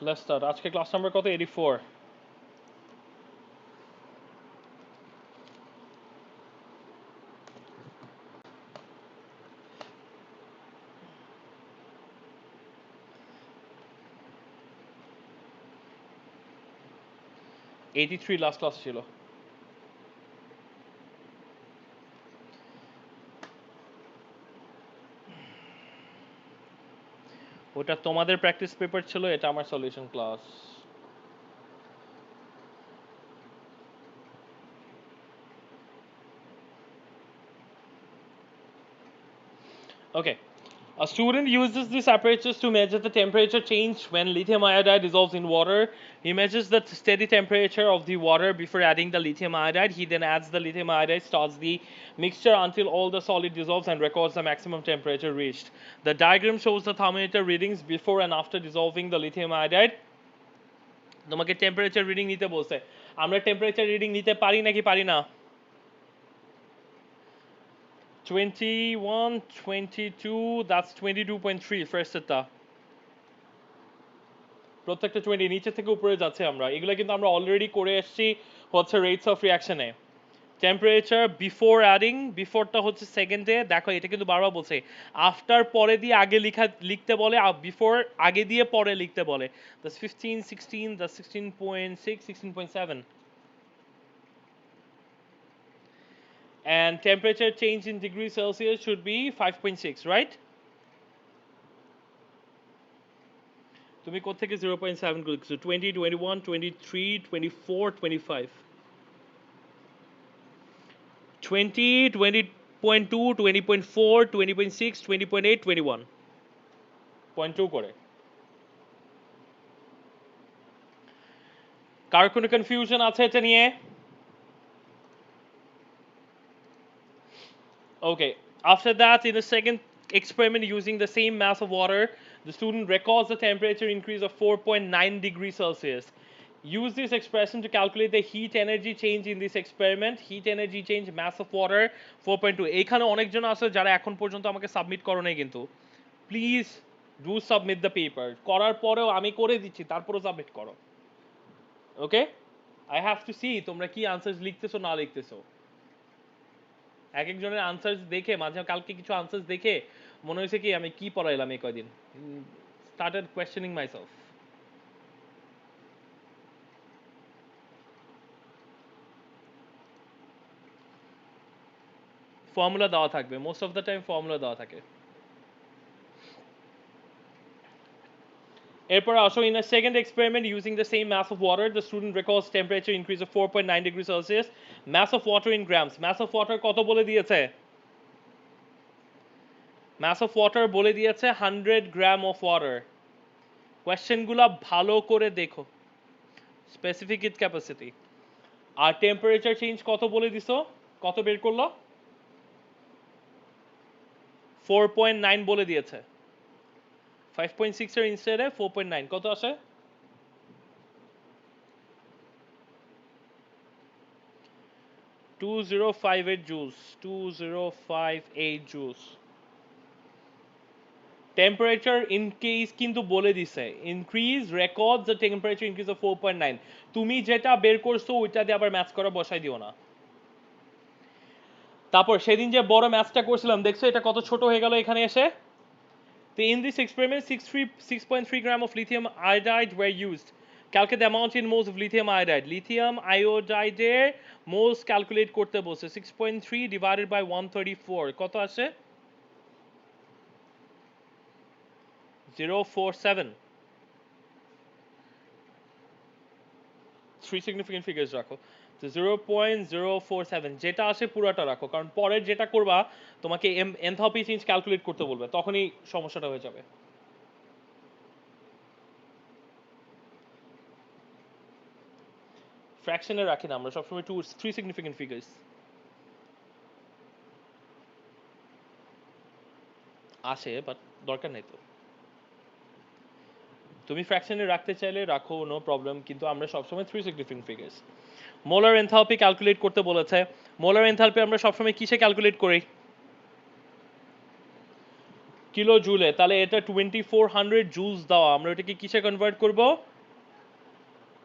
Let's start. আজকে class number কত? 84. Last class ছিল। ওটা তোমাদের প্র্যাকটিস পেপার ছিল, এটা আমার solution class. Okay. A student uses these apparatus to measure the temperature change when lithium iodide dissolves in water. He measures the steady temperature of the water before adding the lithium iodide. He then adds the lithium iodide, starts the mixture until all the solid dissolves and records the maximum temperature reached. The diagram shows the thermometer readings before and after dissolving the lithium iodide. তোমাকে temperature reading নিতে বলছে। আমরা temperature reading নিতে পারি নাকি পারি না? 21, 22, that's 22.3 ফার্স্টেরটা। প্রত্যেকটা 20 নিচে থেকে উপরে যাচ্ছে আমরা, এগুলো কিন্তু আমরা অলরেডি করে এসেছি হচ্ছে রেটস অফ রিঅ্যাকশনে। টেম্পারেচার বিফোর অ্যাডিং, বিফোরটা হচ্ছে সেকেন্ডে, দেখো এটা কিন্তু বারবার বলছে আফটার পরে দিয়ে আগে লিখতে বলে, বিফোর আগে দিয়ে পরে লিখতে বলে। That's 15, 16, that's 16.6, 16.7. And temperature change in degrees Celsius should be 5.6, right? তুমি কোত্থেকে 0.7 লিখছো? 20, 21, 23, 24, 25. 20, 20.2, 20.4, 20.6, 20.8, 21. 0.2 করে। কার কোনো কনফিউশন আছে এটা নিয়ে? Okay. After that, in the second experiment using the same mass of water, the student records the temperature increase of 4.9 degrees Celsius. Use this expression to calculate the heat energy change in this experiment. Heat energy change, mass of water 4.2. এখানে অনেকজন আছে যারা এখন পর্যন্ত আমাকে submit করো নাই কিন্তু। Please do submit the paper. করার পরেও আমি করে দিচ্ছি, তারপরেও সাবমিট করো। ওকে? আই হ্যাভ টু সি তোমরা কি আনসার্স লিখতেছো না লিখতেছো। এক একজনের আনসার্স দেখে, মাঝে কালকে কিছু আনসার্স দেখে মনে হয়েছে কি আমি কি পড়াইলাম এই কয়দিন। Started questioning myself. ফর্মুলা দেওয়া থাকবে, most of the time formula দেওয়া থাকে। এরপর আসো, in a second experiment using the same mass of water, the student records temperature increase of 4.9 degrees Celsius. Mass of water in grams. Mass of water কত বলে দিয়েছে? Mass of water বলে দিয়েছে 100 গ্রাম of water. কোয়েশ্চেনগুলো ভালো করে দেখো। Specific heat capacity আর temperature change কত বলে দিছো? কত বের করলো? 4.9 বলে দিয়েছে। 5.6 এর ইনস্টেডে 4.9 কত আসে? 2058 জুলস। 2058 জুলস। টেম্পারেচার ইনক্রিজ কিন্তু বলে দিছে, increase records the temperature increase of 4.9। তুমি যেটা বের করছো ওইটা দিয়ে আবার ম্যাচ করা বসাই দিও না। তারপর সেদিন যে বড় ম্যাচটা করছিলাম দেখছো এটা কত ছোট হয়ে গেল এখানে এসে। তো in this experiment 6.3 gram of lithium iodide were used. Calculate the amount in moles of lithium iodide. Lithium iodide moles calculate করতে বলছে। 6.3 divided by 134 কত আসে? 047. 3 significant figures রাখো। তো 0.047 যেটা আসে পুরোটা রাখো, কারণ পরের যেটা করবা তোমাকে এনথ্যালপি চেঞ্জ ক্যালকুলেট করতে বলবে, তখনই সমস্যাটা হয়ে যাবে। ফ্র্যাকশনে রাখি না আমরা সবসময় 3 significant figures। আসে বাট দরকার নেই তো। তুমি ফ্র্যাকশনে রাখতে চাইলে রাখো, নো প্রবলেম, কিন্তু আমরা সবসময় 3 significant figures। Molar enthalpy calculate করতে বলেছে। মোলার এনথালপি আমরা সবসময় কিসে ক্যালকুলেট করি? কিলো জুলে, তাহলে এটা 2400 জুলস দেওয়া, আমরা এটাকে কিসে কনভার্ট করব?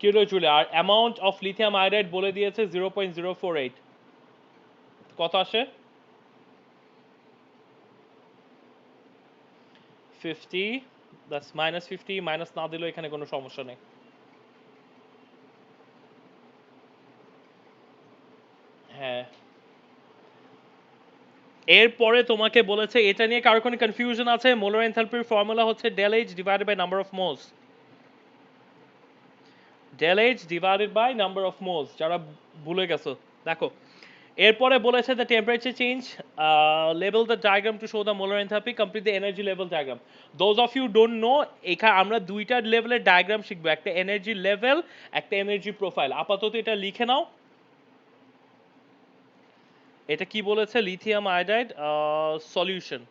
Kilo joule. আর অ্যামাউন্ট অফ লিথিয়াম আয়োডাইড বলে দিয়েছে 0.048, কত আসে? 50, দ্যাটস -50, মাইনাস না দিলেও এখানে কোনো সমস্যা নেই। হ্যাঁ, এরপরে তোমাকে বলেছে, এটা নিয়ে কারো কোনো কনফিউশন আছে? মোলার এনথালপির ফর্মুলা হচ্ছে del H divided by number of moles. del H divided by number of moles, যারা ভুলে গেছো দেখো। এরপরে বলেছে the temperature change, level the diagram to show the molar enthalpy, complete the energy level diagram. Those of you don't know, এখানে আমরা দুইটা লেভেলের ডায়াগ্রাম শিখবো, একটা এনার্জি লেভেল, একটা এনার্জি প্রোফাইল। আপাতত এটা লিখে নাও। এটা কি বলেছে? Lithium iodide solution.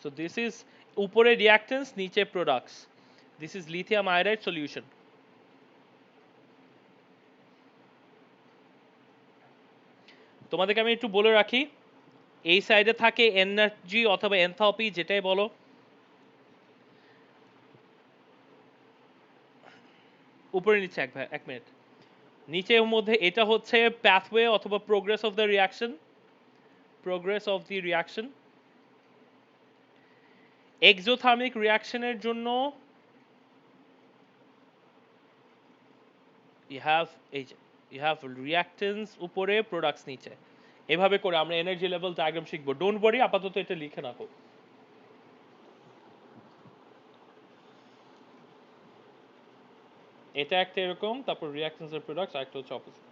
So this is উপরে রিঅ্যাকটেন্স, নিচে products. This is lithium iodide solution. তোমাদেরকে আমি একটু বলে রাখি, এই সাইডে থাকে এনার্জি অথবা এনথালপি, যেটাই বলো। উপরে নিচে এক মিনিট। নিচের মধ্যে এটা হচ্ছে প্যাথওয়ে অথবা progress of the reaction, progress of the reaction. Exothermic রিঅ্যাকশনের জন্য ইউ হ্যাভ এই ইউ হ্যাভ রিঅ্যাকটেন্স উপরে, প্রোডাক্টস নিচে। এভাবে করে আমরা এনার্জি লেভেল ডায়াগ্রাম শিখবো। ডোন্ট ওয়ারি, আপাতত এটা লিখে রাখো। এটা একটা এরকম, তারপর রিঅ্যাকটেন্স এর প্রোডাক্টস, আরেকটা হচ্ছে অপোজিট।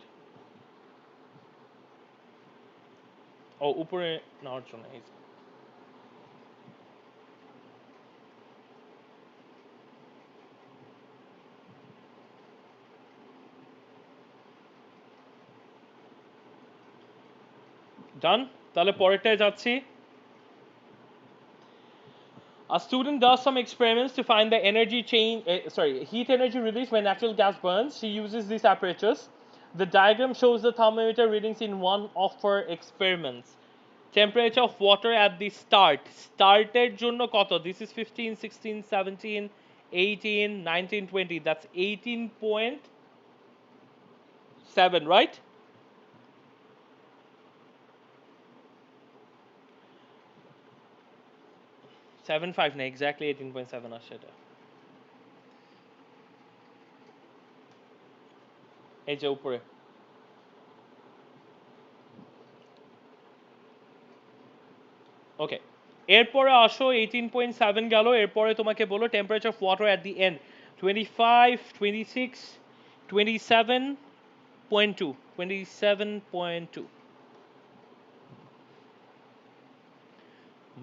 ও উপরে নেওয়ার জন্য ডান। তাহলে পরেরটায় যাচ্ছি। A student does some experiments to find the energy change, heat energy release when natural gas burns. She uses these apparatus. The diagram shows the thermometer readings in one of her experiments. Temperature of water at the start. Started জন্য কত? This is 15, 16, 17, 18, 19, 20. That's 18.7, right? 75 না, exactly 18.7 আসছে এটা। এই যে উপরে। ওকে, এরপরে আসো 18.7 গেল। এরপরে তোমাকে বলো temperature of water at the end 25, 26, 27.2, 27.2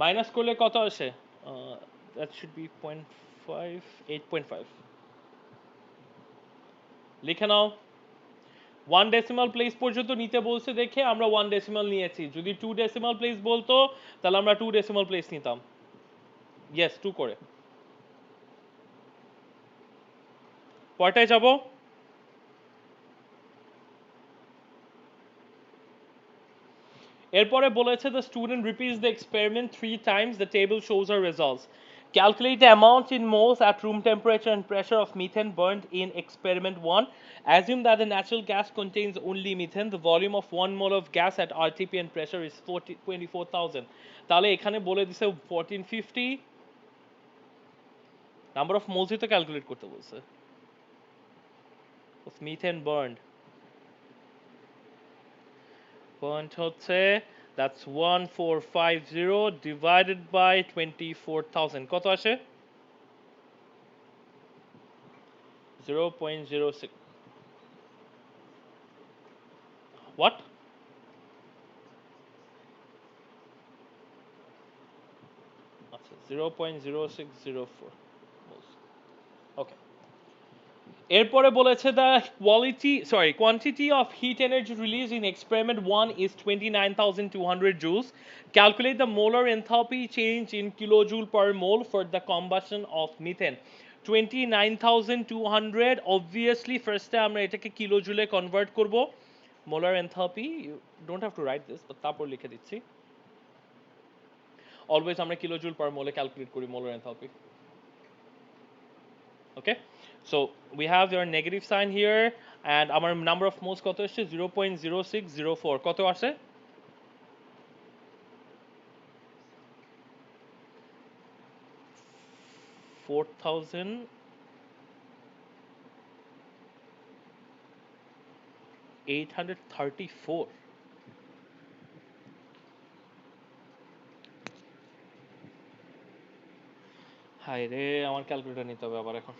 minus করলে কত আসে? That should be 0.5, 8.5। লিখে নাও। 1 ডেসিমাল প্লেস পর্যন্ত নিতে বলছে দেখে আমরা 1 ডেসিমাল নিয়েছি। যদি 2 ডেসিমাল প্লেস বলতো তাহলে আমরা 2 ডেসিমাল প্লেস নিতাম। ইয়েস, 2 করে। পরটায় যাব। এরপরে বলেছে the student repeats the experiment 3 times, the table shows her results. Calculate the amount in moles at room temperature and pressure of methane burned in experiment 1. Assume that the natural gas contains only methane. The volume of 1 mole of gas at RTP and pressure is 24,000. তাহলে এখানে বলে দিছে 1450 number of মোলসই তো calculate করতে বলছে of methane burned. Burnt হচ্ছে, that's 1450 divided by 24,000, কত আসে? 0.06। what? আচ্ছা, 0.0604 moles। ওকে, এরপরে বলেছে the quantity of heat energy released in experiment 1 is 29,200 joules. Calculate the molar enthalpy change in kilojoule per mole for the combustion of methane. 29,200, obviously ফার্স্টে আমরা এটাকে কিলোজুলে কনভার্ট করব। Molar enthalpy, you don't have to write this, but তারপর লিখে দিচ্ছি। Always আমরা kilojoule পার মোলে ক্যালকুলেট করি molar enthalpy. Okay, so we have your negative sign here and our number of moles কত আসছে 0.0604 কত আসে 4834। হায় রে আমার ক্যালকুলেটর নিতে হবে আবার এখন।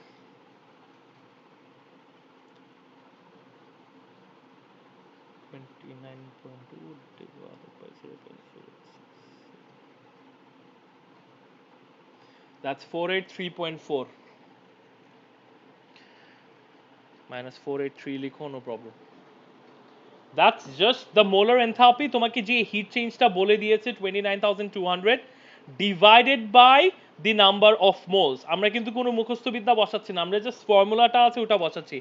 That's 483.4 minus 483 লিখো, no problem. That's just the molar enthalpy তোমাকে যে হিট চেঞ্জটা বলে দিয়েছে 29200 divided by the number of moles। আমরা কিন্তু কোনো মুখস্থ বিদ্যা বসাচ্ছি না, আমরা জাস্ট ফর্মুলাটা আছে ওটা বসাচ্ছি।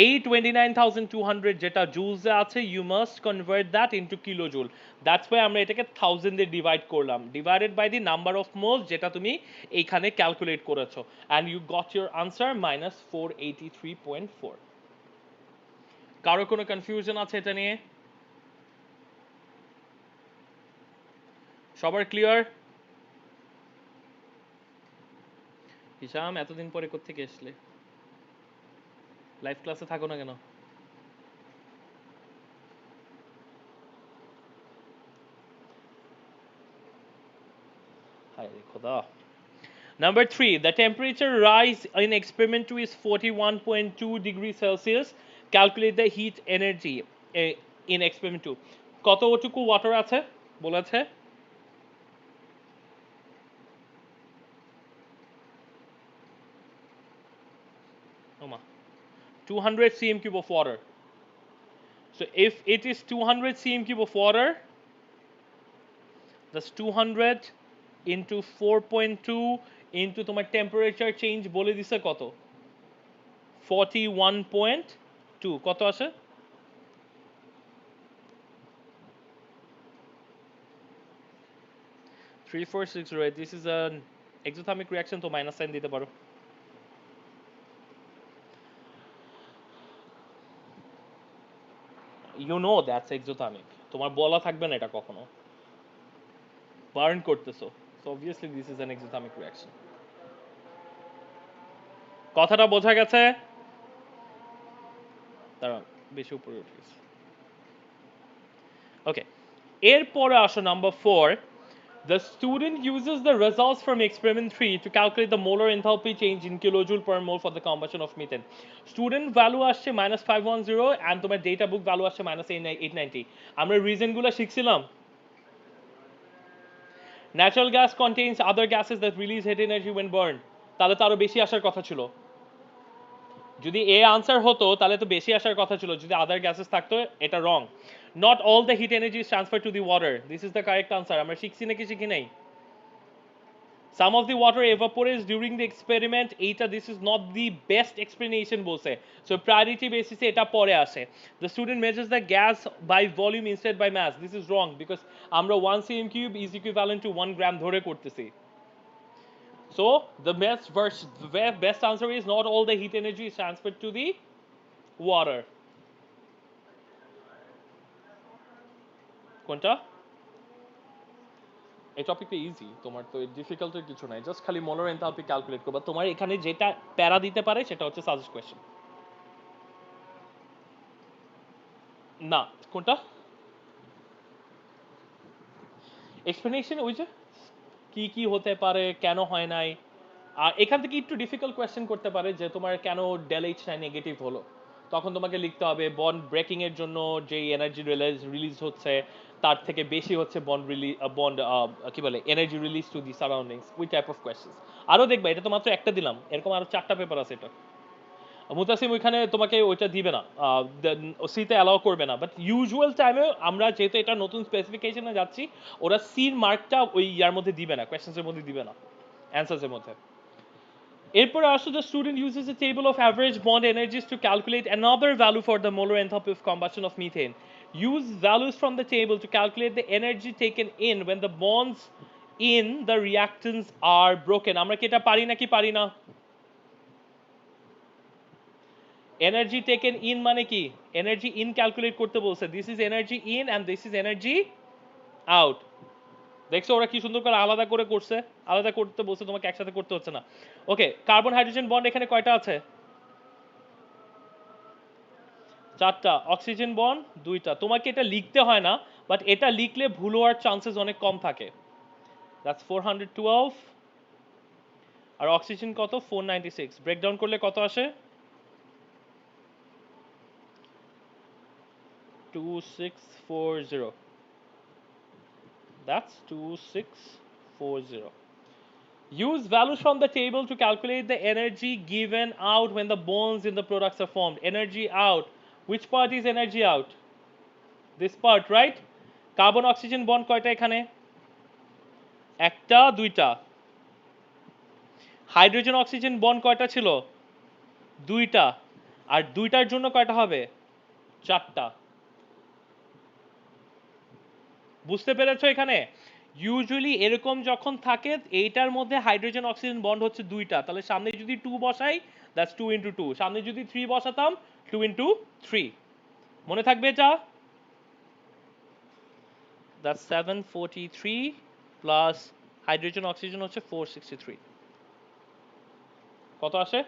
এই 29200 যেটা জুলসে আছে you must convert that into kilojoule, that's why আমরা এটাকে 1000 এ ডিভাইড করলাম, divided by the number of moles যেটা তুমি এইখানে ক্যালকুলেট করেছো, and you got your answer minus 483.4। কারো কোনো কনফিউশন আছে এটা নিয়ে? সবার ক্লিয়ার? হিসাম এতদিন পরে কোত্থেকে আসলে, লাইভ ক্লাসে থাকো না কেন? হায় রে খোদা। Number 3, the temperature rise in experiment 2 is 41.2 degrees Celsius. Calculate the heat energy in experiment 2. কতটুকু ওয়াটার আছে বলেছে? ওমা 200 cm cube of water. So if it is 200 cm cube of water, that's 200 into 4.2 into তোমার temperature change বলে দিছে কত 41.2 কত আসে 3468। this is an exothermic reaction, তো মাইনাস সাইন দিতে পারো। you know that's exothermic, তোমার বলা থাকবে না এটা কখনো, বার্ন করতেছো, so obviously this is an exothermic reaction। কথাটা বোঝা গেছে? দাঁড়াও বেশি উপরে উঠে গেছে। ওকে, এরপরে আসো number 4, the student uses the results from experiment 3 to calculate the molar enthalpy change in kilojoule per mole for the combustion of methane। student value আসছে -510 and তোমার data book value আসছে -890। আমরা রিজন গুলো শিখছিলাম। natural gas contains other gases that release heat energy when burned, তাহলে তো আরো বেশি আসার কথা ছিল। যদি এ আনসার হতো তাহলে তো বেশি আসার কথা ছিল, যদি আদার গ্যাসেস থাকতো এটা wrong. Not all the heat energy is transfer to the water, this is the correct answer. আমরা শিখছি নাকি শিখি নাই? Some of the water evaporates during the experiment, এইটা this is not the best explanation বলছে, so priority বেসিসে এটা পরে আসে। The student measures the gas by volume instead by mass, this is wrong because আমরা 1 cm cube is equivalent to 1 গ্রাম ধরে করতেছি। So the best answer is not all the heat energy is transferred to the water. কোনটা? এই টপিকটা easy, তোমার তো ডিফিকাল্টের কিছু নাই, জাস্ট খালি মোলার এনথালপি ক্যালকুলেট করবা। তোমার এখানে যেটা প্যারা দিতে পারে সেটা হচ্ছে সাজেস্ট কোয়েশ্চেন। না কোনটা? এক্সপ্লেনেশন ওই যে কি কি হতে পারে, কেন হয় নাই, আর এখান থেকে একটু ডিফিকাল্ট কোয়েশ্চেন করতে পারে যে তোমার কেন ডেল এইচ নাই নেগেটিভ হলো, তখন তোমাকে লিখতে হবে বন্ড ব্রেকিং এর জন্য যে এনার্জি রিলিজ হচ্ছে তার থেকে বেশি হচ্ছে বন্ড কি বলে energy release to the surroundings, ওই টাইপ অফ কোয়েশ্চেন। আরো দেখবা, এটা তো মাত্র একটা দিলাম, এরকম আরো 4টা পেপার আছে। এটা মুতাসিম ওইখানে তোমাকে ওইটা দিবে না, সিতে অ্যালাউ করবে না, বাট ইউজুয়াল টাইমে আমরা যেহেতু এটা নতুন স্পেসিফিকেশনে যাচ্ছি, ওরা সির মার্কটা ওই ইয়ার মধ্যে দিবে না, কোয়েশ্চেন্সের মধ্যে দিবে না, অ্যান্সার্সের মধ্যে। এরপরে আসো, the student uses a table of average bond energies to calculate another value for the molar enthalpy of combustion of methane. Use values from the table to calculate the energy taken in when the bonds in the reactants are broken. আমরা কি এটা পারি নাকি পারি না? Energy taken in মানে কি? Energy in calculate করতে বলছে। This is energy in and this is energy out. দেখছো ওরা কি সুন্দর করে আলাদা করে করছে, আলাদা করতে বলছে, তোমাকে একসাথে করতে হচ্ছে না। ওকে, কার্বন হাইড্রোজেন বন্ড এখানে কয়টা আছে? 4টা। অক্সিজেন বন্ড 2টা। তোমাকে এটা লিখতে হয় না, বাট এটা লিখলে ভুল হওয়ার চান্সেস অনেক কম থাকে। দ্যাটস 412। আর অক্সিজেন কত? 496। ব্রেকডাউন করলে কত আসে? 2640. That's 2640. Use values from the table to calculate the energy given out when the bonds in the products are formed. Energy out. Which part is energy out? This part, right? Carbon oxygen bond কয়টা এখানে? একটা, দুইটা। Hydrogen oxygen bond কয়টা ছিল? দুইটা। আর দুইটার জন্য কয়টা হবে? 4টা। বুঝতে পেরেছো এখানে? ইউজুয়ালি এরকম যখন থাকে এইটার মধ্যে হাইড্রোজেন অক্সিজেন বন্ড হচ্ছে 2টা, তাহলে সামনে যদি 2 বসাই দ্যাটস 2 ইন্টু 2, সামনে যদি 3 বসাতাম 2 ইন্টু 3। মনে থাকবে এটা? দ্যাটস 743 প্লাস হাইড্রোজেন অক্সিজেন হচ্ছে 463। কত আসে?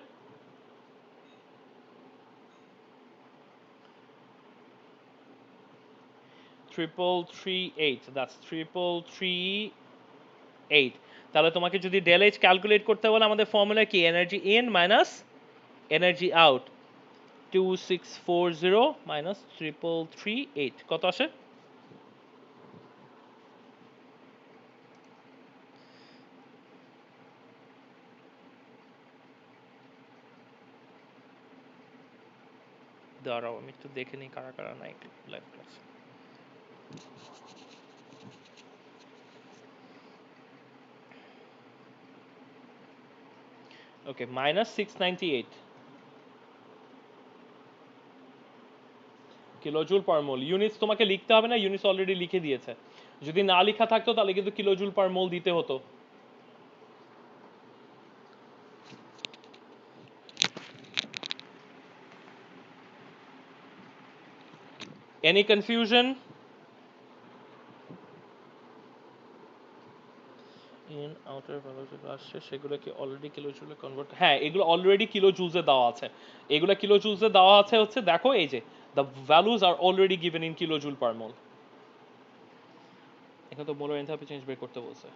3338। দ্যাটস 3338। তাহলে তোমাকে যদি ডেল এইচ ক্যালকুলেট করতে বলে আমাদের ফর্মুলা কি? Energy in minus energy out. 2640 minus 3338 কত আসে? দাঁড়াও আমি একটু দেখে নিই কারা কারা নাই লাইভ ক্লাস। ওকে, মাইনাস 698 কিলোজুল পার মোল। ইউনিটস তোমাকে লিখতে হবে না, ইউনিটস অলরেডি লিখে দিয়েছে। যদি না লেখা থাকতো তাহলে কিন্তু কিলোজুল পার মোল দিতে হতো। Any confusion? In outer value যেগুলো আসছে সেগুলো কি অলরেডি কিলো জুলে কনভার্ট? হ্যাঁ, এগুলো অলরেডি কিলো জুলসে দেওয়া আছে। এগুলো কিলো জুলসে দেওয়া আছে হচ্ছে, দেখো এই যে the values are already given in kilo joule per mole. এখানে তো মোলার এনথালপি চেঞ্জ বের করতে বলছে।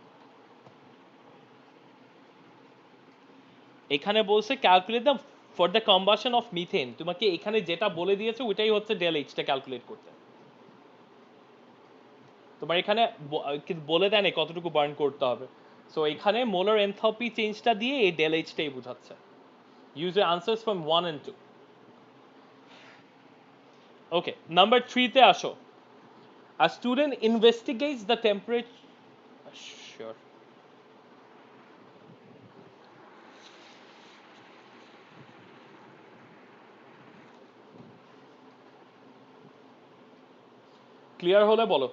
এখানে বলছে calculate the for the combustion of methane. তোমাকে এখানে যেটা বলে দিয়েছে ওইটাই হচ্ছে ডেল এইচটা ক্যালকুলেট করতে। তোমার এখানে বলে দেয় না কতটুকু বার্ন করতে হবে। সো এখানে মোলার এনথালপি চেঞ্জটা দিয়ে এই ডেল এইচটাই বোঝাচ্ছে। Use your answers from 1 and 2. Okay, number 3 তে আসো। A student investigates the temperature. Sure. Clear হলে বলো।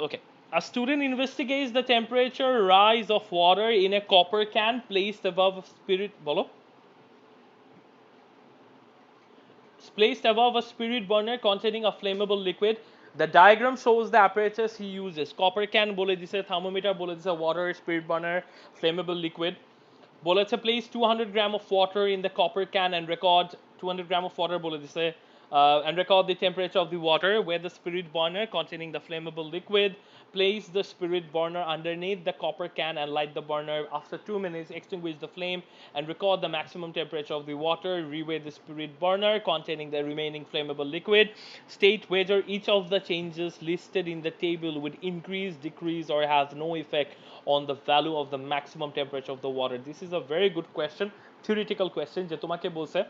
Okay. A student investigates the temperature rise of water in a copper can placed above a spirit. বলো। Placed above a spirit burner containing a flammable liquid. The diagram shows the apparatus he uses. Copper can বলে দিছে, thermometer বলে দিছে, water, spirit burner, flammable liquid. বলেছে place 200 gram of water in the copper can and record 200 gram of water বলে দিছে, and record the temperature of the water where the spirit burner containing the flammable liquid. Place the spirit burner underneath the copper can and light the burner. After 2 minutes, extinguish the flame and record the maximum temperature of the water. Reweigh the spirit burner containing the remaining flammable liquid. State whether each of the changes listed in the table would increase, decrease, or have no effect on the value of the maximum temperature of the water. This is a very good question, theoretical question, যে তোমাকে বলছে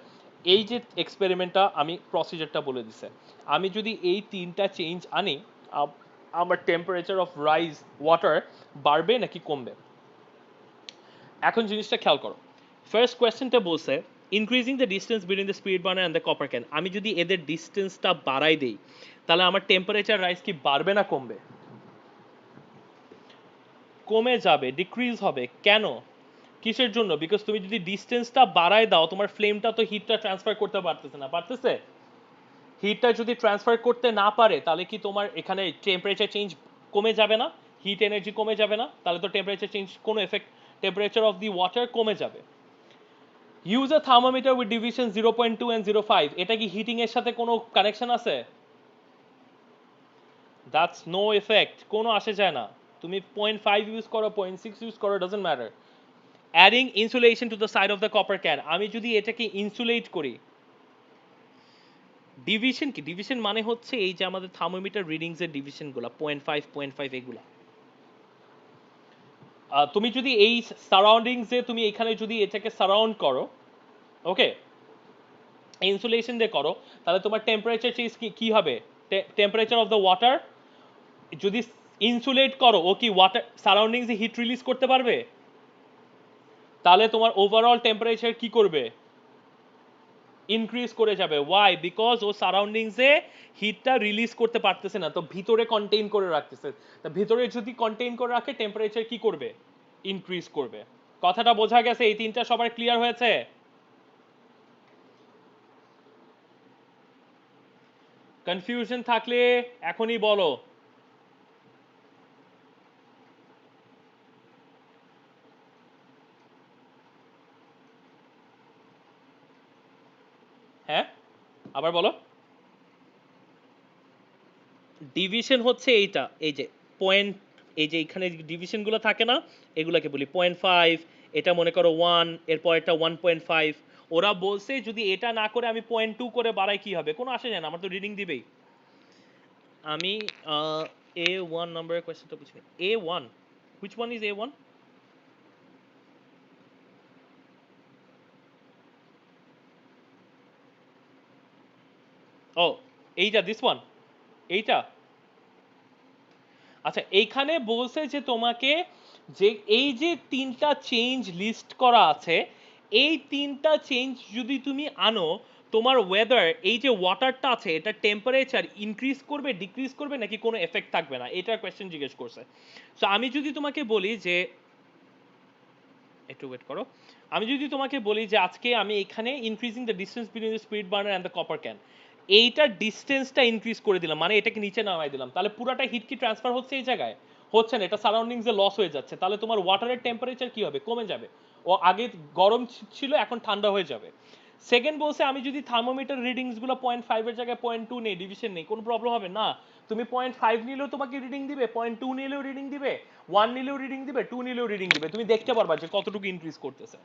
এই যে এক্সপেরিমেন্টটা আমি প্রসিজারটা বলে দিছে, আমি যদি এই তিনটা চেঞ্জ আনি আমার টেম্পারেচার অফ রাইজ ওয়াটার বাড়বে নাকি কমবে। এখন জিনিসটা খেয়াল করো, ফার্স্ট কোয়েশ্চেনটা বলছে increasing the distance between the spirit burner and the copper can. আমি যদি এদের ডিস্টেন্সটা বাড়াই দেই তাহলে আমার টেম্পারেচার রাইজ কি বাড়বে না কমবে? কমে যাবে, ডিক্রিজ হবে। কেন? কিসের জন্য? বিকজ তুমি যদি ডিস্টেন্সটা বাড়ায় দাও, তোমার ফ্লেমটা তো হিটটা ট্রান্সফার করতে পারতেছে না, পারতেছে? হিটটা যদি ট্রান্সফার করতে না পারে, তাহলে কি তোমার এখানে টেম্পারেচার চেঞ্জ কমে যাবে না? হিট এনার্জি কমে যাবে না? তাহলে তো টেম্পারেচার চেঞ্জ কোনো effect, temperature of the water কমে যাবে। Use a thermometer with division 0.2 and 0.5, এটা কি হিটিং এর সাথে কোনো কানেকশন আছে? দ্যাটস নো এফেক্ট, কোনো আসে যায় না। তুমি 0.5 ইউজ করো, 0.6 ইউজ করো, doesn't matter. Adding insulation to the side of the copper can, আমি যদি এটাকে ইনসুলেট করি, ডিভিশন কি? ডিভিশন মানে হচ্ছে এই যে আমাদের থার্মোমিটার রিডিংস এর ডিভিশনগুলো 0.5 0.5 এগুলা। তুমি যদি এই সারাউন্ডিংসে তুমি এখানে যদি এটাকে সারাউন্ড করো, ওকে, ইনসুলেশন দিয়ে করো, তাহলে তোমার টেম্পারেচার চেঞ্জ কি হবে? টেম্পারেচার অফ দ্য ওয়াটার যদি ইনসুলেট করো, ও কি ওয়াটার সারাউন্ডিংসে হিট রিলিজ করতে পারবে? তাহলে তোমার ওভারঅল টেম্পারেচার কি করবে? ইনক্রিজ করে যাবে। ওয়াই? বিকজ ও সারাউন্ডিংসে হিটটা রিলিজ করতে পারতেছে না, তো ভিতরে কন্টেইন করে রাখতেছে। তা ভিতরে যদি কন্টেইন করে রাখে, টেম্পারেচার কি করবে? ইনক্রিজ করবে। কথাটা বোঝা গেছে? এই তিনটা সবার ক্লিয়ার হয়েছে? কনফিউশন থাকলে এখনই বলো। হ্যাঁ, আবার বলো। ডিভিশন হচ্ছে এইটা, এই যে পয়েন্ট, এই যে এখানে ডিভিশনগুলো থাকে না, এগুলাকে বলি 0.5, এটা মনে করো 1, এরপর এটা 1.5। ওরা বলছে যদি এটা না করে আমি 0.2 করে বাড়াই কি হবে? কোনো আসে যায় না, আমার তো রিডিং দিবেই। আমি A1 নম্বরের কোয়েশ্চেনটা বুঝিনি। A1, which one is A1? ও, এইটা, দিস ওয়ান, এইটা। আচ্ছা, এইখানে বলছে যে তোমাকে যে এই যে তিনটা চেঞ্জ লিস্ট করা আছে, এই তিনটা চেঞ্জ যদি তুমি আনো, তোমার ওয়েদার, এই যে ওয়াটারটা আছে, এটা টেম্পারেচার ইনক্রিজ করবে, ডিক্রিজ করবে, নাকি কোনো এফেক্ট থাকবে না, এটার কোয়েশ্চেন জিজ্ঞেস করছে। সো আমি যদি তোমাকে বলি যে, একটু ওয়েট করো, আমি যদি তোমাকে বলি যে আজকে আমি এখানে increasing the distance between the spirit burner and the copper can, এইটার ডিস্টেন্সটা ইনক্রিজ করে দিলাম, মানে এটাকে নিচে নামাই দিলাম, তাহলে পুরাটা হিট কি ট্রান্সফার হচ্ছে এই জায়গায়? হচ্ছে না, এটা সারাউন্ডিংসে লস হয়ে যাচ্ছে। তাহলে তোমার ওয়াটারের টেম্পারেচার কি হবে? কমে যাবে। ও আগে গরম ছিল, এখন ঠান্ডা হয়ে যাবে। সেকেন্ড বলছে আমি যদি থার্মোমিটার রিডিংসগুলো 0.5 এর জায়গায় 0.2 নেই, ডিভিশন নেই, কোনো প্রবলেম হবে না। তুমি 0.5 নিলেও তোমাকে রিডিং দিবে, 0.2 নিলেও রিডিং দিবে, 1 নিলেও রিডিং দিবে, 2 নিলেও রিডিং দিবে, তুমি দেখতে পারবা যে কতটুকু ইনক্রিজ করতেছে।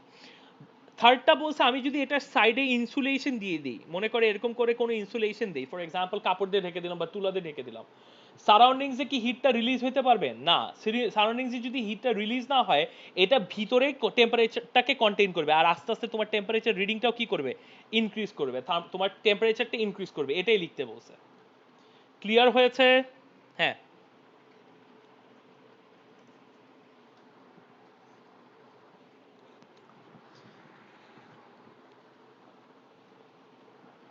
থার্ডটা বলছে আমি যদি এটার সাইডে ইনসুলেশন দিয়ে দিই, মনে করে এরকম করে কোনো ইনসুলেশন দিই, ফর এক্সাম্পল কাপড় দিয়ে ঢেকে দিলাম বা তুলা দিয়ে ঢেকে দিলাম, সারাউন্ডিংসে কি হিটটা রিলিজ হতে পারবে? না। সারাউন্ডিংসে যদি হিটটা রিলিজ না হয়, এটা ভিতরে টেম্পারেচারটাকে কন্টেইন করবে, আর আস্তে আস্তে তোমার টেম্পারেচার রিডিংটাও কি করবে? ইনক্রিজ করবে, তোমার টেম্পারেচারটা ইনক্রিজ করবে, এটাই লিখতে বলছে। ক্লিয়ার হয়েছে? হ্যাঁ।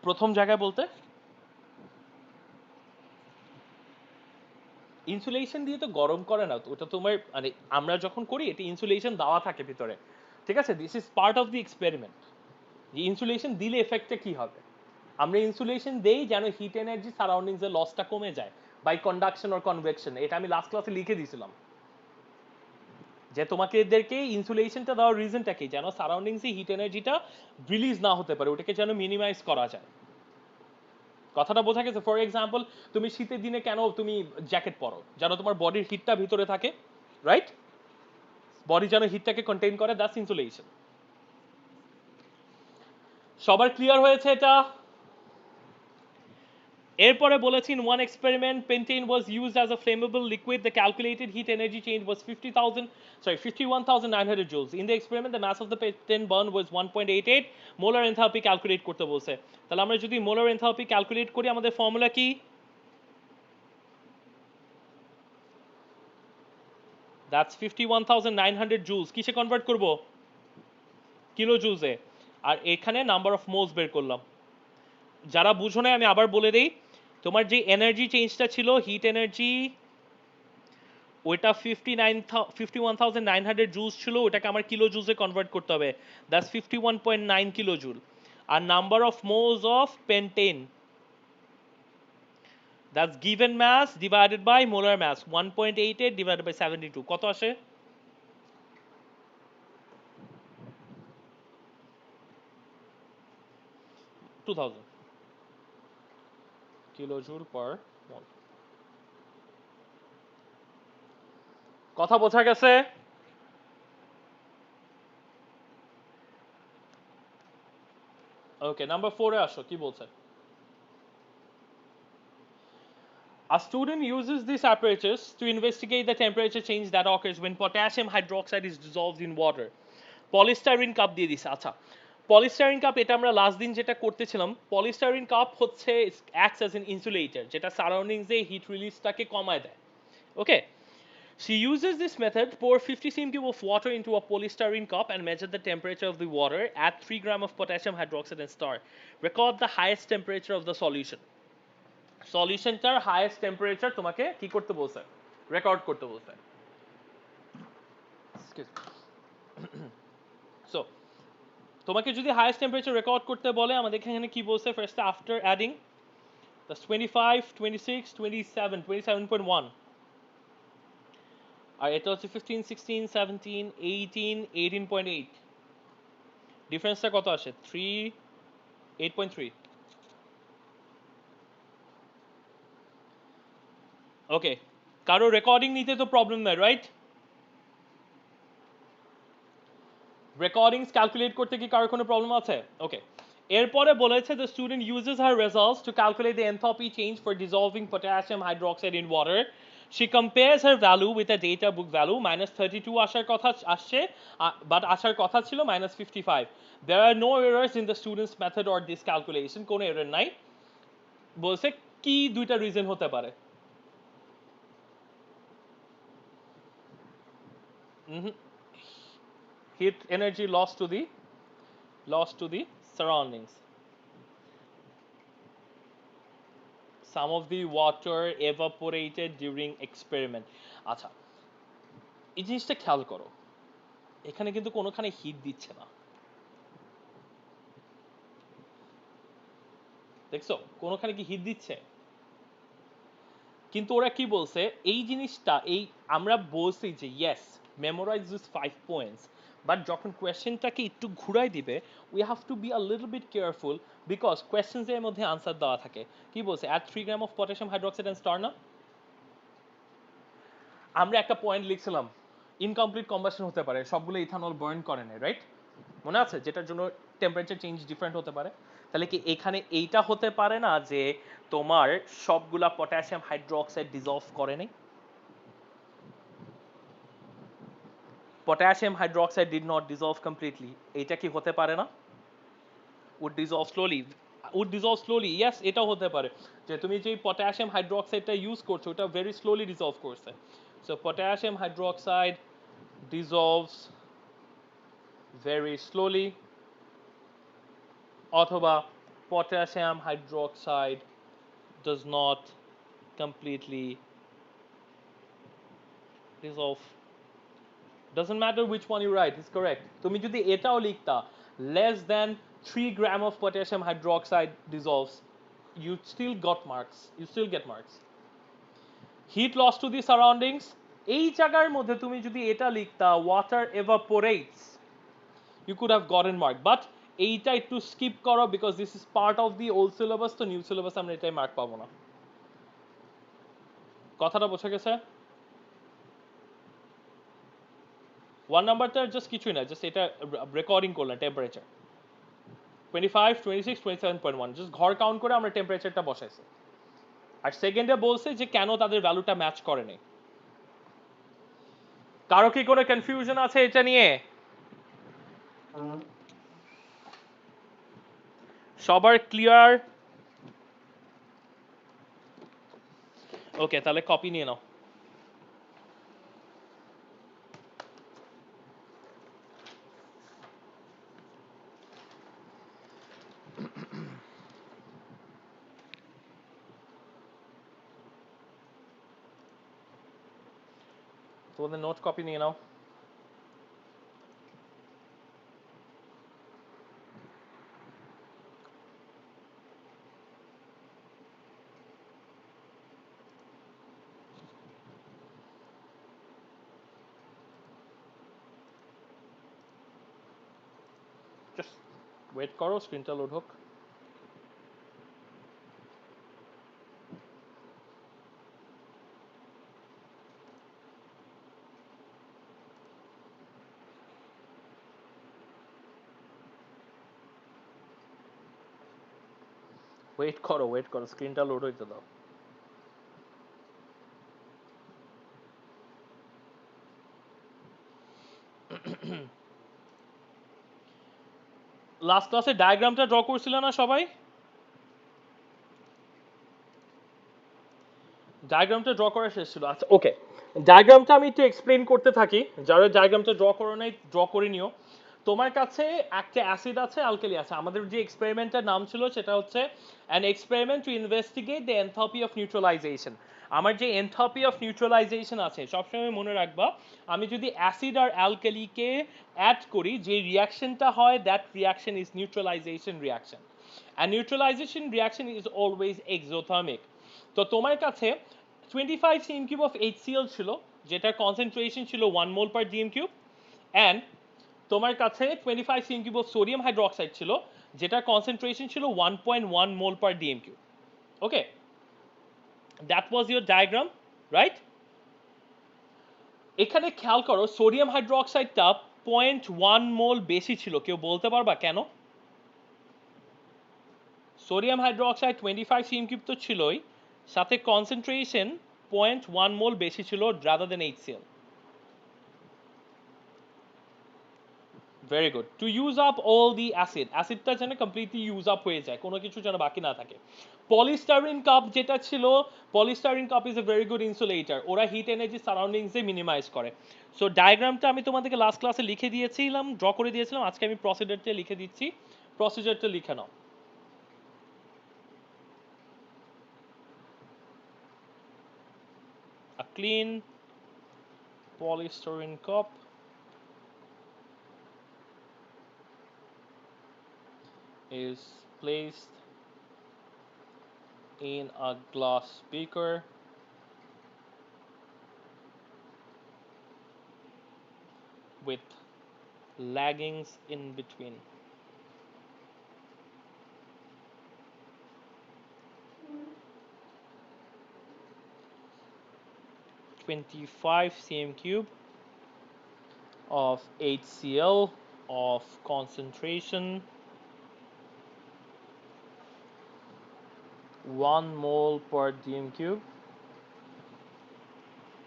প্রথম জায়গায় বলতে ইনসুলেশন দিয়ে তো গরম করে না, ওটা তোমার মানে আমরা যখন করি এটা ইনসুলেশন দেওয়া থাকে ভিতরে, ঠিক আছে? This is part of the experiment. যে ইনসুলেশন দিলে এফেক্টটা কি হবে? আমরা ইনসুলেশন দেই যেন হিট এনার্জি সারাউন্ডিংস এর লসটা কমে যায় বাই কন্ডাকশন অর কনভেকশন। এটা আমি লাস্ট ক্লাসে লিখে দিয়েছিলাম যে তোমাকে এদেরকে ইনসুলেশনটা দেওয়ার রিজনটা কি, যেন সারাউন্ডিংসে হিট এনার্জিটা রিলিজ না হতে পারে, ওটাকে যেন মিনিমাইজ করা যায়। কথাটা বোঝা গেছে? ফর এক্সাম্পল, তুমি শীতের দিনে কেন তুমি জ্যাকেট পরো? যেন তোমার বডির হিটটা ভিতরে থাকে, রাইট? বডি যেন হিটটাকে কন্টেইন করে, দ্যাটস ইনসুলেশন। সবার ক্লিয়ার হয়েছে এটা? এরপরে বলেছি, in one experiment pentane was used as a flammable liquid, the calculated heat energy change was 51,900 joules. In the experiment the mass of the pentane burn was 1.88 molar enthalpy calculate করতে বলছে। তাহলে আমরা যদি molar enthalpy calculate করি, আমাদের formula কি? that's 51,900 joules। কিসে convert করব? কিলো জুলসে। আর এখানে নাম্বার অফ মোলস বের করলাম। যারা বুঝো না আমি আবার বলে দেই, তোমার যে এনার্জি চেঞ্জটা ছিল, হিট এনার্জি ওইটা 51,900 জুলস ছিল, ওটাকে আমার কিলো জুলসে কনভার্ট করতে হবে, দ্যাটস 51.9 কিলো জুল। আর number of moles of pentane, that's given mass divided by molar mass, 1.88 divided by 72, কত আসে? 2000 কিলো জুল পার মোল। কথা বোঝা গেছে? ওকে, নাম্বার 4 এ আসো, কি বলছে? A student uses these apparatus to investigate the temperature change that occurs when potassium hydroxide is dissolved in water. Polystyrene cup দিয়ে দিছে। আচ্ছা, পলিস্টাইরিন কাপ, এটা আমরা লাস্ট দিন যেটা করতেছিলাম, পলিস্টাইরিন কাপ হচ্ছে অ্যাক্টস অ্যাজ এন ইনসুলেটর, যেটা সারাউন্ডিংসে হিট রিলিজটাকে কমায় দেয়। ওকে, she uses this method, pour 50 cm cube of water into a polystyrene cup and measure the temperature of the water, add 3 gram of potassium hydroxide and star. Record the highest temperature of the solution. সলিউশনটার highest temperature তোমাকে কি করতে বলছে? Record করতে বলছে। So তোমাকে যদি highest temperature record করতে বলে, আমাদের এখানে কি বলছে? ফার্স্ট আফটার অ্যাডিং দ্যাটস 25, 26, 27, 27.1, আর এটা হচ্ছে 15, 16, 17, 18, 18.8। ডিফারেন্সটা কত আসে? 3, 8.3। ওকে, কারো রেকর্ডিং নিতে তো প্রবলেম নাই, রাইট? রেকর্ডিংস ক্যালকুলেট করতে কি কারোর কোনো প্রবলেম আছে? ওকে, এরপরে বলেছে the student uses her results to calculate the enthalpy change for dissolving potassium hydroxide in water. She compares her value with a data book value, -32 আসার কথা আসছে, বাট আসার কথা ছিল -55. There are no errors in the student's method or this calculation, কোনো error নাই। বলছে কি দুইটা রিজন হতে পারে? Heat energy lost to the surroundings. Some of the water evaporated during experiment. আচ্ছা, এই জিনিসটা খেয়াল করো, এখানে কিন্তু কোনোখানে হিট দিচ্ছে না, দেখছো কোনোখানে কি হিট দিচ্ছে? কিন্তু ওরা কি বলছে এই জিনিসটা, এই আমরা বলছি যে yes memorise this 5 points, but যখন কোয়েশ্চেনটাকে একটু ঘুরাই দিবে we have to be a little bit careful, because questions এর মধ্যে আনসার দেওয়া থাকে। কি বলছে? Add 3 gram of potassium hydroxide and stir, না? আমরা একটা পয়েন্ট লিখছিলাম ইনকমপ্লিট কম্বাসন হতে পারে, সবগুলো ইথানল বার্ন করে না, রাইট? মনে আছে? যেটার জন্য টেম্পারেচার চেঞ্জ ডিফারেন্ট হতে পারে। তাহলে কি এখানে এইটা হতে পারে না যে তোমার সবগুলা পটাশিয়াম হাইড্রোক্সাইড ডিজলভ করে নাই? Potassium hydroxide did not dissolved completely, এইটা কি হতে পারে না? would dissolve slowly, would dissolve slowly, yes, এটাও হতে পারে যে তুমি যে পটাশিয়াম হাইড্রোক্সাইডটা ইউজ করছো ওটা ভেরি স্লোলি ডিজলভ করছে, so potassium hydroxide dissolves very slowly, অথবা potassium hydroxide does not completely dissolve. Doesn't matter which one you write, it's correct. তুমি যদি এটাও লিখতা less than 3 gram of potassium hydroxide dissolves, you still got marks, you still get marks. Heat loss to the surroundings, এই জায়গার মধ্যে তুমি যদি এটা লিখতা water evaporates, you could have gotten mark, but এইটা একটু স্কিপ করো because this is part of the old syllabus, তো নিউ সিলেবাস আমরা এটাই মার্ক পাবো না। কথাটা বোঝা গেছে? ওয়ান নাম্বারটা জাস্ট কিছুই না, জাস্ট এটা রেকর্ডিং করলাম টেম্পারেচার 25, 26, 27.1, জাস্ট ঘর কাউন্ট করে আমরা টেম্পারেচারটা বসাইছি। আর সেকেন্ডে বলছে যে কেন তাদের ভ্যালুটা ম্যাচ করে নাই। কারো কি কোনো কনফিউশন আছে এটা নিয়ে? সবার ক্লিয়ার? ওকে, তাহলে কপি নিয়ে নাও। তোমাদের নোট কপি নিয়ে নাও। জাস্ট ওয়েট করো, স্ক্রিনটা লোড হোক। ওয়েট করো, ওয়েট করো, স্ক্রিনটা লোড হইতে দাও। লাস্ট ক্লাসে ডায়াগ্রামটা ড্র করছিল না সবাই? ডায়াগ্রামটা ড্র করা শেষ ছিল। আচ্ছা ওকে, ডায়াগ্রামটা আমি একটু এক্সপ্লেন করতে থাকি। যারা ডায়াগ্রামটা ড্র করো নাই, ড্র করে নিও। তোমার কাছে একটা অ্যাসিড আছে, অ্যালকালি আছে। আমাদের যে এক্সপেরিমেন্টের নাম ছিল সেটা হচ্ছে an experiment to investigate the entropy of neutralization. আমার যে এনথ্রপি অফ নিউট্রালাইজেশন আছে, সবসময় মনে রাখবা, আমি যদি অ্যাসিড আর অ্যালকালিকে অ্যাড করি, যে রিয়াকশনটা হয়, that reaction is neutralisation reaction, and neutralisation reaction is always exothermic. তো তোমার কাছে 25 সিএম কিউব অফ HCl ছিল, যেটার কনসেন্ট্রেশন ছিল 1 mole per dm cube, and তোমার কাছে 25 cm cube of sodium hydroxide ছিল, যেটার কনসেন্ট্রেশন ছিল 1.1 mole per dm cube. Okay, that was your diagram, right? এখানে খেয়াল করো, সোডিয়াম হাইড্রোক্সাইডটা 0.1 মোল বেশি ছিল। কেউ বলতে পারবা কেন? সোডিয়াম হাইড্রোক্সাইড 25 সিএম কিউব তো ছিলই, সাথে কনসেন্ট্রেশন 0.1 মোল বেশি ছিল rather than HCl। Very good. To use up all the acid, অ্যাসিডটা যেন কমপ্লিটলি ইউজ আপ হয়ে যায়, কোনো কিছু যেন বাকি না থাকে। পলিস্টাইরিন কাপ যেটা ছিল, polystyrene cup is a very good insulator. ওরা হিট এনার্জি সারাউন্ডিংসে মিনিমাইজ করে। সো ডায়াগ্রামটা আমি তোমাদেরকে লাস্ট ক্লাসে লিখে দিয়েছিলাম, ড্র করে দিয়েছিলাম। আজকে আমি প্রসিজারটা লিখে দিচ্ছি, প্রসিজারটা লিখে নাও। A clean polystyrene cup is placed in a glass beaker with laggings in between. 25 cm cube of HCl of concentration 1 mole per dm cube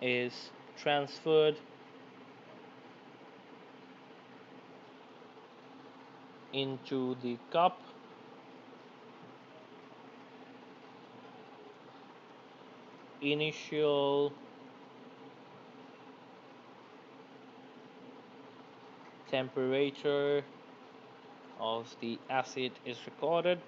is transferred into the cup. Initial temperature of the acid is recorded.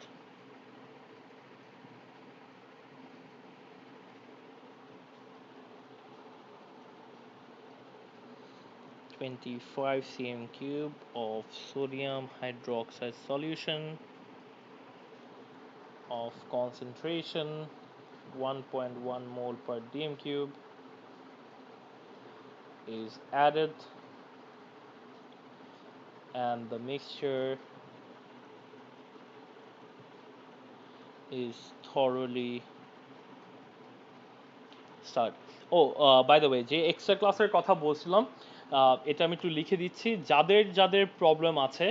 (25 cm cube of sodium hydroxide solution of concentration 1.1 mole per dm cube is added, and the mixture is thoroughly stirred. By the way, যে extra ক্লাসের কথা বলছিলাম, এটা আমি একটু লিখে দিচ্ছি। যাদের যাদের প্রবলেম আছে,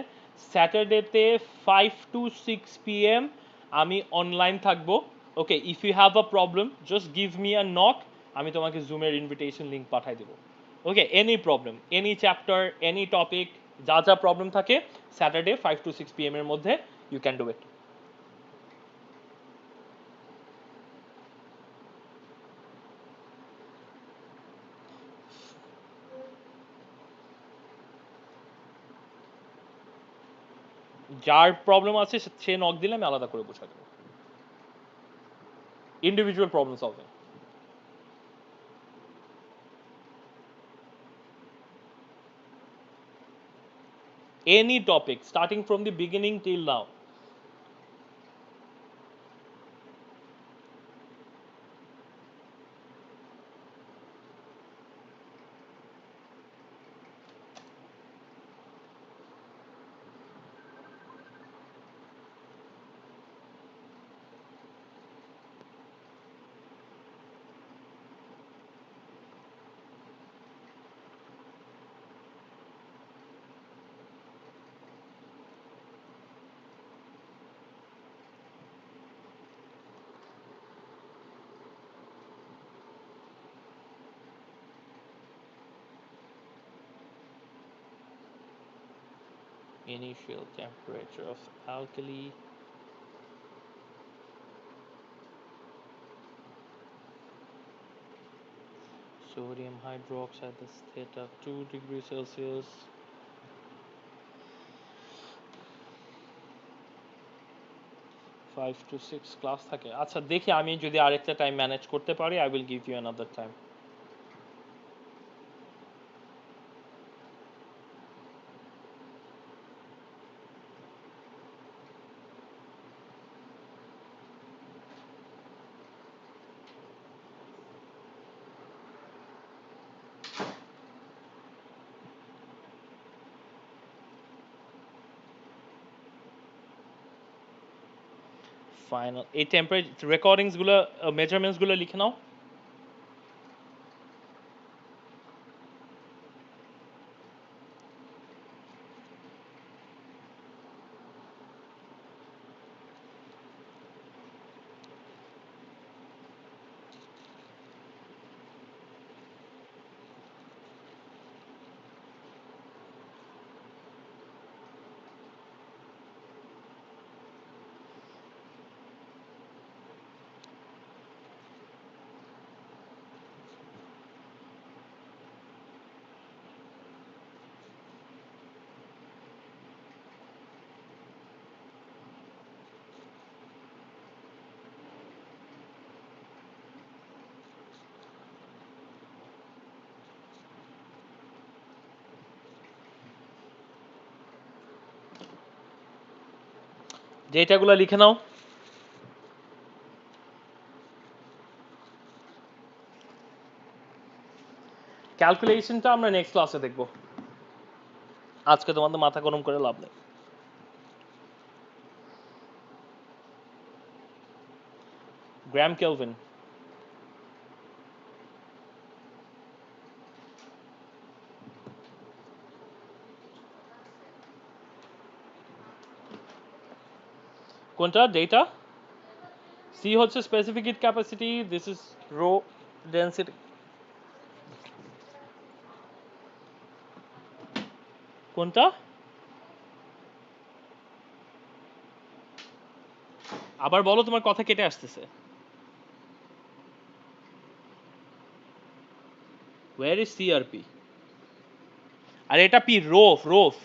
স্যাটারডেতে 5 to 6 PM আমি অনলাইন থাকবো। Okay, if you have a problem just give me a knock, আমি তোমাকে জুমের ইনভিটেশন লিঙ্ক পাঠাই দেবো। Okay, any problem, any chapter, any topic, যা যা প্রবলেম থাকে, স্যাটারডে 5 to 6 PM এর মধ্যে ইউ ক্যান ডু ইট। যার প্রবলেম আছে সে নক দিলে আমি আলাদা করে বোঝা দেবো। Individual problem solving. Any topic, starting from the beginning till now. Initial temperature of alkali. Sodium hydroxide, this theta 2 degrees Celsius. 5 to 6 class থাকে আচ্ছা দেখি আমি যদি আরেকটা টাইম ম্যানেজ করতে পারি I will give you another time. Final এই temperature recordings গুলো মেজারমেন্টস গুলো লিখে নাও ডেটাগুলো লিখে নাও ক্যালকুলেশনটা আমরা নেক্সট ক্লাসে দেখব আজকে তোমাদের মাথা গরম করে লাভ নেই গ্রাম কেলভিন কোনটা ডেটা সি হচ্ছে specific heat capacity this is rho density কোনটা আবার বলো তোমার কথা কেটে আসতেছে where is CRP আর এটা পি রোফ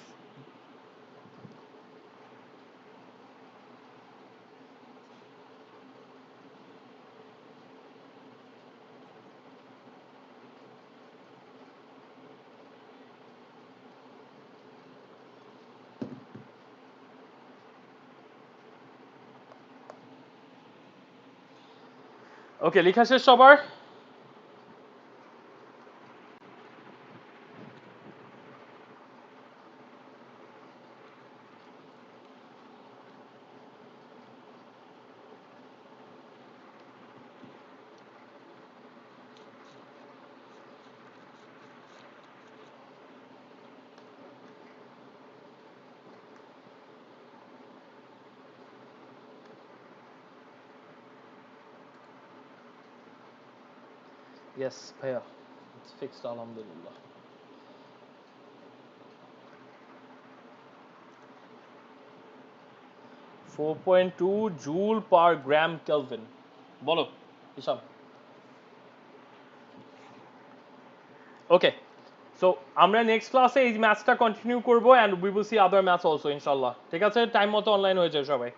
ওকে লেখা শেষ সবার Yes, ভাইয়া it's fixed আলহামদুলিল্লাহ 4.2 জুল পার গ্রাম কেলভিন বলো হিসাব ওকে সো আমরা নেক্সট ক্লাসে এই ম্যাথসটা কন্টিনিউ করব and we will see other maths also ইনশাআল্লাহ ঠিক আছে টাইম মতো অনলাইন হয়ে যাও সবাই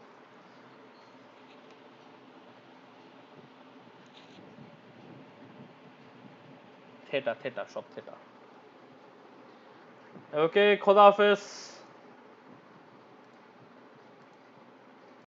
থেটা সব থেটা ওকে খোদা হাফেজ